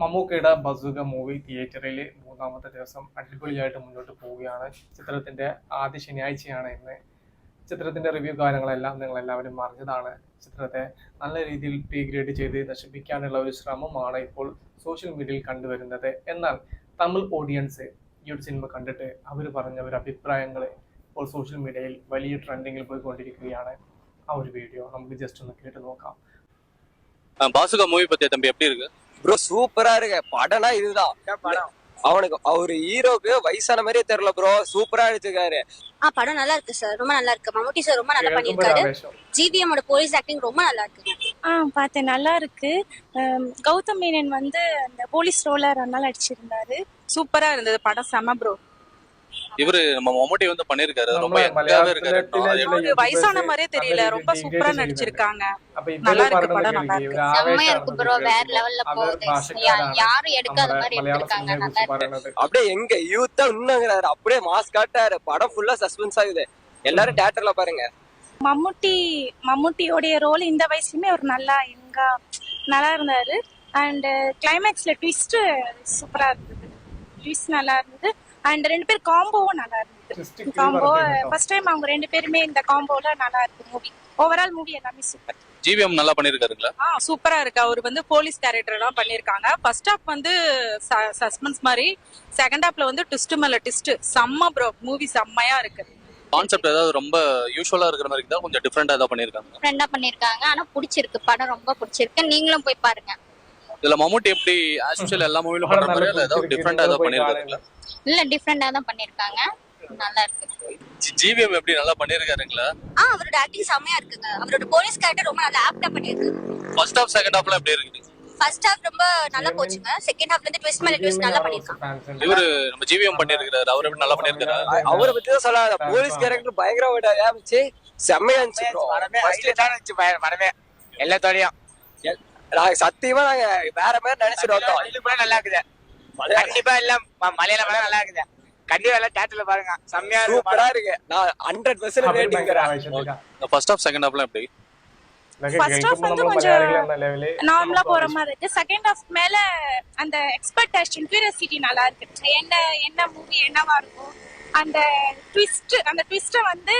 മമ്മൂക്കയുടെ ബസൂക മൂവി തിയേറ്ററിൽ മൂന്നാമത്തെ ദിവസം അടിപൊളിയായിട്ട് മുന്നോട്ട് പോവുകയാണ്. ചിത്രത്തിന്റെ ആദ്യ ശനിയാഴ്ചയാണ് ഇന്ന്. ചിത്രത്തിന്റെ റിവ്യൂ കാര്യങ്ങളെല്ലാം നിങ്ങൾ എല്ലാവരും അറിഞ്ഞതാണ്. ചിത്രത്തെ നല്ല രീതിയിൽ ഡീഗ്രേഡ് ചെയ്ത് നശിപ്പിക്കാനുള്ള ഒരു ശ്രമമാണ് ഇപ്പോൾ സോഷ്യൽ മീഡിയയിൽ കണ്ടുവരുന്നത്. എന്നാൽ തമിഴ് ഓഡിയൻസ് ഈ ഒരു സിനിമ കണ്ടിട്ട് അവർ പറഞ്ഞ ഒരു അഭിപ്രായങ്ങൾ ഇപ്പോൾ സോഷ്യൽ മീഡിയയിൽ വലിയ ട്രെൻഡിങ്ങിൽ പോയിക്കൊണ്ടിരിക്കുകയാണ്. ആ ഒരു വീഡിയോ നമുക്ക് ജസ്റ്റ് ഒന്ന് കേട്ട് നോക്കാം. பாசுகா மூவி பத்தியா தம்பி எப்படி இருக்கு? ப்ரோ சூப்பரா இருக்கு. படம்னா இதுதான். அவனுக்கு அவரு ஹீரோக்கு வயசான மாதிரியே தெரியல ப்ரோ. சூப்பரா எடுத்துக்காரு. படம் நல்லா இருக்கு சார், ரொம்ப நல்லா இருக்கு. மம்முட்டி சார் ரொம்ப நல்லா பண்ணிருக்காரு. ஜிவிஎம் ஓட போலீஸ் ஆக்டிங் ரொம்ப நல்லா இருக்கு. பார்த்தேன், நல்லா இருக்கு. கௌதம் மேனன் வந்து அந்த போலீஸ் ரோலர் அதனால அடிச்சிருந்தாரு. சூப்பரா இருந்தது படம், செம ப்ரோ. இவரு நம்ம மம்முட்டி வந்து பண்ணிருக்காரு, ரொம்ப யங்காவே இருக்காரு. வயசான மாதிரியே தெரியல, ரொம்ப சூப்பரா நடிச்சிருக்காங்க. நல்லா இருக்கு படம், நல்லா இருக்கு. செம்மையா இருக்கு ப்ரோ, வேற லெவல்ல போகுது. யாரும் எடுக்காத மாதிரி எடுத்திருக்காங்க, நல்லா இருக்கு. அப்படியே எங்க யூத்தா இன்னங்கிறாரு, அப்படியே மாஸ் காட்டாரு. படம் ஃபுல்லா சஸ்பென்ஸ் ஆகுது. எல்லாரும் தியேட்டர்ல பாருங்க. மம்முட்டியோடைய ரோல் இந்த வயசுலயுமே அவர் நல்லா யங்கா நல்லா இருந்தாரு. அண்ட் கிளைமேக்ஸ்ல ட்விஸ்ட் சூப்பரா இருந்தது. ட்விஸ்ட் நல்லா இருந்தது. அண்ட் ரெண்டு பேர் காம்போவும் நல்லா இருந்தது. காம்போ ஃபர்ஸ்ட் டைம் அவங்க ரெண்டு பேருமே இந்த காம்போல நல்லா இருக்கு மூவி. ஓவரால் மூவி எல்லாமே சூப்பர். ஜிவிஎம் நல்லா பண்ணிருக்காருங்களா? சூப்பரா இருக்கு. அவர் வந்து போலீஸ் கேரக்டர் எல்லாம் பண்ணிருக்காங்க. ஃபர்ஸ்ட் ஹாஃப் வந்து சஸ்பென்ஸ் மாதிரி, செகண்ட் ஹாஃப்ல வந்து ட்விஸ்ட் மேல ட்விஸ்ட். செம்ம ப்ரோ, மூவி செம்மையா இருக்கு. கான்செப்ட் ஏதாவது ரொம்ப யூசுவலா இருக்கிற மாதிரி இருந்தா கொஞ்சம் டிஃபரெண்டா ஏதாவது பண்ணிருக்காங்க. டிஃபரெண்டா பண்ணிருக்காங்க. ஆனா பிடிச்சிருக்கு, படம் ரொம்ப பிடிச்சிருக்கு. நீங்களும் போய் பாருங்க. இதுல மம்முட்டி எப்படி ஆஸ் யூசுவல் எல்லா மூவிலும் பண்ற மாதிரி ஏதாவது டிஃபரெண்டா ஏதாவது பண்ணிருக்காருங்களா? இல்ல, டிஃபரெண்டா தான் பண்ணிருக்காங்க, நல்லா இருக்கு. ஜிவிஎம் எப்படி நல்லா பண்ணிருக்காருங்களா? அவரோட ஆக்டிங் செம்மையா இருக்குங்க. அவரோட போலீஸ் கேரக்டர் ரொம்ப நல்லா ஆப்டா பண்ணிருக்காரு. ஃபர்ஸ்ட் ஹாஃப் செகண்ட் ஹாஃப்ல எப்படி இருக்குது? ஃபர்ஸ்ட் ஹாஃப் ரொம்ப நல்லா போச்சுங்க. செகண்ட் ஹாஃப்ல இருந்து ட்விஸ்ட் மேல ட்விஸ்ட் நல்லா பண்ணிருக்காங்க. இவரு நம்ம ஜிவிஎம் பண்ணிருக்காரு, அவர் எப்படி நல்லா பண்ணிருக்காரு? அவரை பத்தி தான் சொல்லாத. போலீஸ் கேரக்டர் பயங்கரமா இருந்துச்சு, செம்மையா இருந்துச்சு. வரவே எல்லாத்தோடையும் நாங்க சத்தியமா நாங்க வேற மாதிரி நினைச்சிட்டு வந்தோம். இது கூட நல்லா இருக்குது. கண்டிப்பா எல்லாம் மலையாள படம் நல்லா இருக்குது. கண்டிப்பா எல்லாம் தியேட்டர்ல பாருங்க, செம்மையா சூப்பரா இருக்கு. நான் 100% ரேட்டிங் தரேன். ஃபர்ஸ்ட் ஹாஃப் செகண்ட் ஹாஃப்ல எப்படி? ஃபர்ஸ்ட் ஹாஃப் வந்து கொஞ்சம் நார்மலா போற மாதிரி இருக்கு. செகண்ட் ஹாஃப் மேல அந்த எக்ஸ்பெக்டேஷன் கியூரியாசிட்டி நல்லா இருக்கு. என்ன மூவி என்னவா இருக்கும், அந்த ட்விஸ்ட் வந்து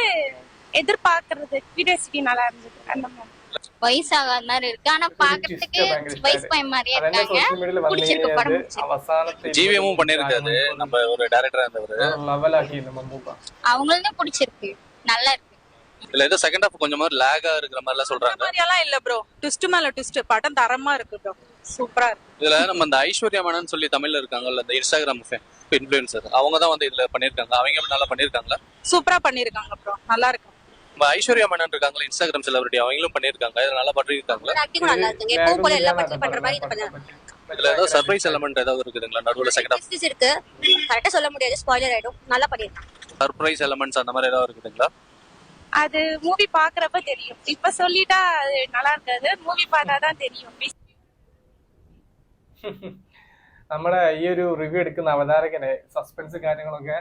எதிர்பார்க்கறது கியூரியாசிட்டி நல்லா இருந்தது. அந்த மாதிரி வயசாகாத மாதிரி இருக்கு, ஆனா பாக்குறதுக்கு வயசு பையன் மாதிரியே இருக்காங்க. பிடிச்சிருக்கு படம். ஜிவிஎமும் பண்ணிருக்காரு, நம்ம ஒரு டைரக்டரா இருந்தவர். அவங்களும் பிடிச்சிருக்கு, நல்லா இருக்கு. இல்ல ஏதோ செகண்ட் ஹாஃப் கொஞ்சம் மாதிரி லேகா இருக்கிற மாதிரி எல்லாம் சொல்றாங்க. மாதிரி எல்லாம் இல்ல ப்ரோ, ட்விஸ்ட் மேல ட்விஸ்ட். படம் தரமா இருக்கு ப்ரோ, சூப்பரா இருக்கு. இதுல நம்ம இந்த ஐஸ்வர்யா மேனன் சொல்லி தமிழ்ல இருக்காங்கல்ல, இந்த இன்ஸ்டாகிராம் இன்ஃப்ளூயன்சர், அவங்க தான் வந்து இதுல பண்ணிருக்காங்க. அவங்க நல்லா பண்ணிருக்காங்களா? சூப்பரா பண்ணிருக்காங்க ப்ரோ, நல்லா இருக்கு. ஐஸ்வர்யா மேனன் இருக்காங்களா, இன்ஸ்டாகிராம் செலிபிரிட்டி, அவங்களும் பண்ணிருக்காங்க. இத நல்லா பண்ணிருக்காங்களா? ஆக்டிங் நல்லா இருக்குங்க. எப்பவும் போல எல்லா படத்தையும் பண்ற மாதிரி இது பண்ணாங்க. இதுல ஏதோ சர்ப்ரைஸ் எலிமெண்ட் ஏதாவது இருக்குதுங்களா நடுவுல? செகண்ட் ஹாஃப் ட்விஸ்ட் இருக்கு, கரெக்ட்டா சொல்ல முடியாது, ஸ்பாயிலர் ஆயிடும். நல்லா பண்ணிருக்காங்க. சர்ப்ரைஸ் எலிமெண்ட்ஸ் அந்த மாதிரி ஏதாவது இருக்குதுங்களா? அது மூவி பாக்குறப்ப தெரியும். இப்ப சொல்லிட்டா அது நல்லா இருக்காது, മൂവി பார்த்தாதான் தெரியும். നമ്മുടെ ഈ ഒരു റിവ്യൂ എടുക്കുന്ന അവതാരകനെ സസ്പെൻസ് കാര്യങ്ങളൊക്കെ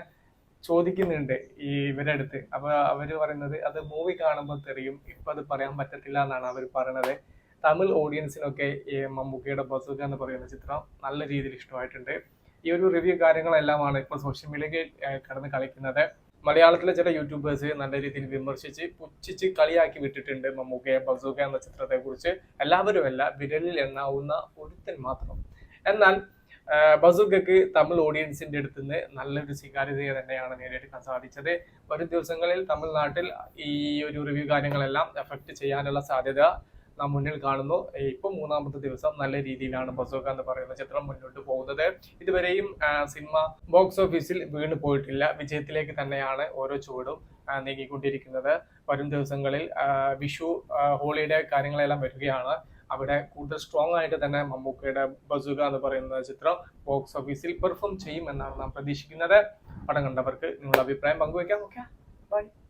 ചോദിക്കുന്നുണ്ട് ഈ ഇവരുടെ അടുത്ത്. അപ്പൊ അവര് പറയുന്നത് അത് മൂവി കാണുമ്പോൾ തെറിയും, ഇപ്പൊ അത് പറയാൻ പറ്റത്തില്ല എന്നാണ് അവർ പറയുന്നത്. തമിഴ് ഓഡിയൻസിനൊക്കെ ഈ മമ്മൂക്കയുടെ ബസൂക എന്ന് പറയുന്ന ചിത്രം നല്ല രീതിയിൽ ഇഷ്ടമായിട്ടുണ്ട്. ഈ ഒരു റിവ്യൂ കാര്യങ്ങളെല്ലാമാണ് ഇപ്പോൾ സോഷ്യൽ മീഡിയയിൽ കടന്ന് കളിക്കുന്നത്. മലയാളത്തിലെ ചില യൂട്യൂബേഴ്സ് നല്ല രീതിയിൽ വിമർശിച്ച് പുച്ഛിച്ച് കളിയാക്കി വിട്ടിട്ടുണ്ട് മമ്മൂക്കയെ ബസൂക എന്ന ചിത്രത്തെ കുറിച്ച്. എല്ലാവരുമല്ല, വിരലിൽ എണ്ണാവുന്ന ഒരുത്തൻ മാത്രം. എന്നാൽ ബസൂക്കയ്ക്ക് തമിഴ് ഓഡിയൻസിന്റെ അടുത്ത് നിന്ന് നല്ലൊരു സ്വീകാര്യത തന്നെയാണ് നേടിയെടുക്കാൻ സാധിച്ചത്. വരും ദിവസങ്ങളിൽ തമിഴ്നാട്ടിൽ ഈ ഒരു റിവ്യൂ കാര്യങ്ങളെല്ലാം എഫക്ട് ചെയ്യാനുള്ള സാധ്യത നാം മുന്നിൽ കാണുന്നു. ഇപ്പം മൂന്നാമത്തെ ദിവസം നല്ല രീതിയിലാണ് ബസൂക്ക എന്ന് പറയുന്ന ചിത്രം മുന്നോട്ട് പോകുന്നത്. ഇതുവരെയും സിനിമ ബോക്സ് ഓഫീസിൽ വീണ് പോയിട്ടില്ല, വിജയത്തിലേക്ക് തന്നെയാണ് ഓരോ ചുവടും നീങ്ങിക്കൊണ്ടിരിക്കുന്നത്. വരും ദിവസങ്ങളിൽ വിഷു ഹോളിഡേ കാര്യങ്ങളെല്ലാം വരികയാണ്. അവിടെ കൂടുതൽ സ്ട്രോങ് ആയിട്ട് തന്നെ മമ്മൂക്കയുടെ ബസൂക എന്ന് പറയുന്ന ചിത്രം ബോക്സ് ഓഫീസിൽ പെർഫോം ചെയ്യുമെന്നാണ് നാം പ്രതീക്ഷിക്കുന്നത്. പടം കണ്ടവർക്ക് നിങ്ങളുടെ അഭിപ്രായം പങ്കുവയ്ക്കാം. Okay, by.